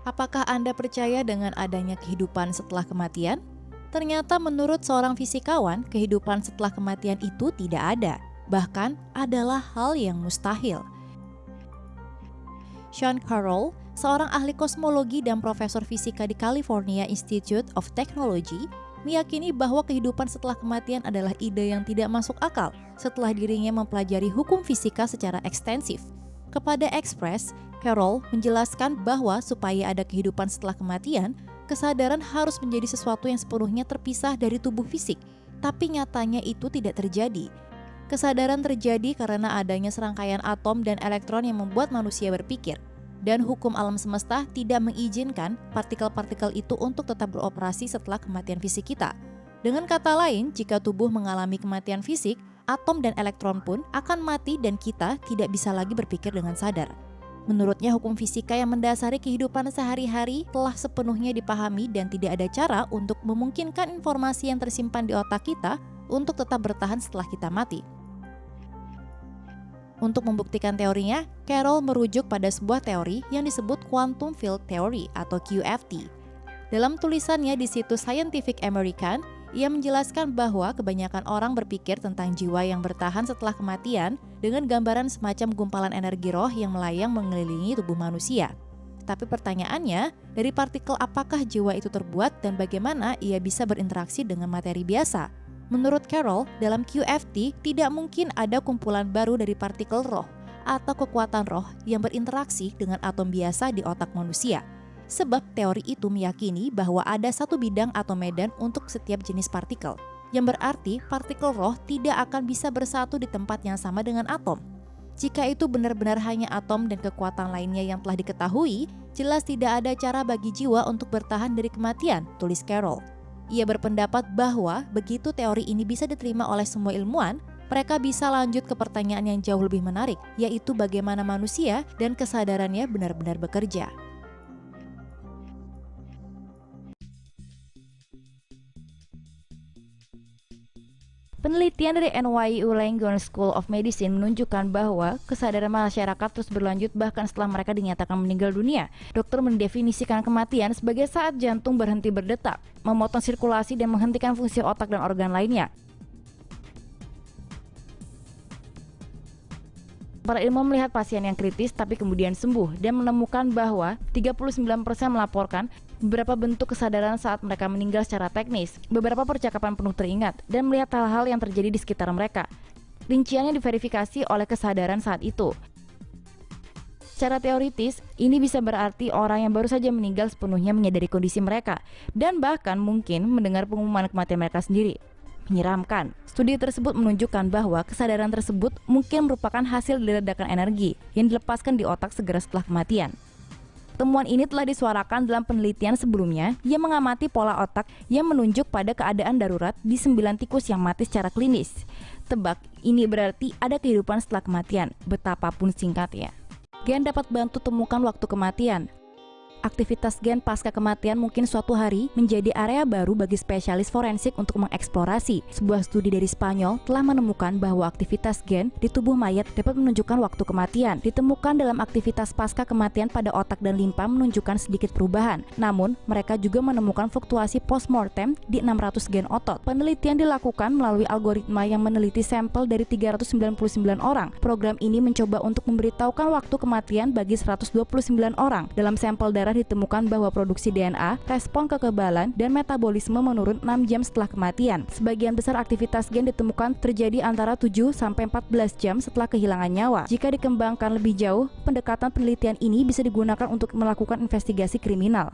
Apakah Anda percaya dengan adanya kehidupan setelah kematian? Ternyata menurut seorang fisikawan, kehidupan setelah kematian itu tidak ada. Bahkan adalah hal yang mustahil. Sean Carroll, seorang ahli kosmologi dan profesor fisika di California Institute of Technology, meyakini bahwa kehidupan setelah kematian adalah ide yang tidak masuk akal setelah dirinya mempelajari hukum fisika secara ekstensif. Kepada Express, Carroll menjelaskan bahwa supaya ada kehidupan setelah kematian, kesadaran harus menjadi sesuatu yang sepenuhnya terpisah dari tubuh fisik, tapi nyatanya itu tidak terjadi. Kesadaran terjadi karena adanya serangkaian atom dan elektron yang membuat manusia berpikir, dan hukum alam semesta tidak mengizinkan partikel-partikel itu untuk tetap beroperasi setelah kematian fisik kita. Dengan kata lain, jika tubuh mengalami kematian fisik, atom dan elektron pun akan mati dan kita tidak bisa lagi berpikir dengan sadar. Menurutnya, hukum fisika yang mendasari kehidupan sehari-hari telah sepenuhnya dipahami dan tidak ada cara untuk memungkinkan informasi yang tersimpan di otak kita untuk tetap bertahan setelah kita mati. Untuk membuktikan teorinya, Carroll merujuk pada sebuah teori yang disebut Quantum Field Theory atau QFT. Dalam tulisannya di situs Scientific American, ia menjelaskan bahwa kebanyakan orang berpikir tentang jiwa yang bertahan setelah kematian dengan gambaran semacam gumpalan energi roh yang melayang mengelilingi tubuh manusia. Tapi pertanyaannya, dari partikel apakah jiwa itu terbuat dan bagaimana ia bisa berinteraksi dengan materi biasa? Menurut Carroll, dalam QFT tidak mungkin ada kumpulan baru dari partikel roh atau kekuatan roh yang berinteraksi dengan atom biasa di otak manusia. Sebab teori itu meyakini bahwa ada satu bidang atau medan untuk setiap jenis partikel, yang berarti partikel roh tidak akan bisa bersatu di tempat yang sama dengan atom. Jika itu benar-benar hanya atom dan kekuatan lainnya yang telah diketahui, jelas tidak ada cara bagi jiwa untuk bertahan dari kematian, tulis Carroll. Ia berpendapat bahwa begitu teori ini bisa diterima oleh semua ilmuwan, mereka bisa lanjut ke pertanyaan yang jauh lebih menarik, yaitu bagaimana manusia dan kesadarannya benar-benar bekerja. Penelitian dari NYU Langone School of Medicine menunjukkan bahwa kesadaran masyarakat terus berlanjut bahkan setelah mereka dinyatakan meninggal dunia. Dokter mendefinisikan kematian sebagai saat jantung berhenti berdetak, memotong sirkulasi dan menghentikan fungsi otak dan organ lainnya. Para ilmuwan melihat pasien yang kritis tapi kemudian sembuh dan menemukan bahwa 39% melaporkan beberapa bentuk kesadaran saat mereka meninggal secara teknis, beberapa percakapan penuh teringat, dan melihat hal-hal yang terjadi di sekitar mereka. Rinciannya diverifikasi oleh kesadaran saat itu. Secara teoritis, ini bisa berarti orang yang baru saja meninggal sepenuhnya menyadari kondisi mereka, dan bahkan mungkin mendengar pengumuman kematian mereka sendiri. Menyeramkan. Studi tersebut menunjukkan bahwa kesadaran tersebut mungkin merupakan hasil dari ledakan energi yang dilepaskan di otak segera setelah kematian. Temuan ini telah disuarakan dalam penelitian sebelumnya yang mengamati pola otak yang menunjuk pada keadaan darurat di 9 tikus yang mati secara klinis. Tebak, ini berarti ada kehidupan setelah kematian, betapapun singkatnya. Gen dapat bantu temukan waktu kematian. Aktivitas gen pasca kematian mungkin suatu hari menjadi area baru bagi spesialis forensik untuk mengeksplorasi. Sebuah studi dari Spanyol telah menemukan bahwa aktivitas gen di tubuh mayat dapat menunjukkan waktu kematian. Ditemukan dalam aktivitas pasca kematian pada otak dan limpa menunjukkan sedikit perubahan. Namun, mereka juga menemukan fluktuasi postmortem di 600 gen otot. Penelitian dilakukan melalui algoritma yang meneliti sampel dari 399 orang. Program ini mencoba untuk memberitahukan waktu kematian bagi 129 orang. Dalam sampel darah ditemukan bahwa produksi DNA, respon kekebalan, dan metabolisme menurun 6 jam setelah kematian. Sebagian besar aktivitas gen ditemukan terjadi antara 7-14 jam setelah kehilangan nyawa. Jika dikembangkan lebih jauh, pendekatan penelitian ini bisa digunakan untuk melakukan investigasi kriminal.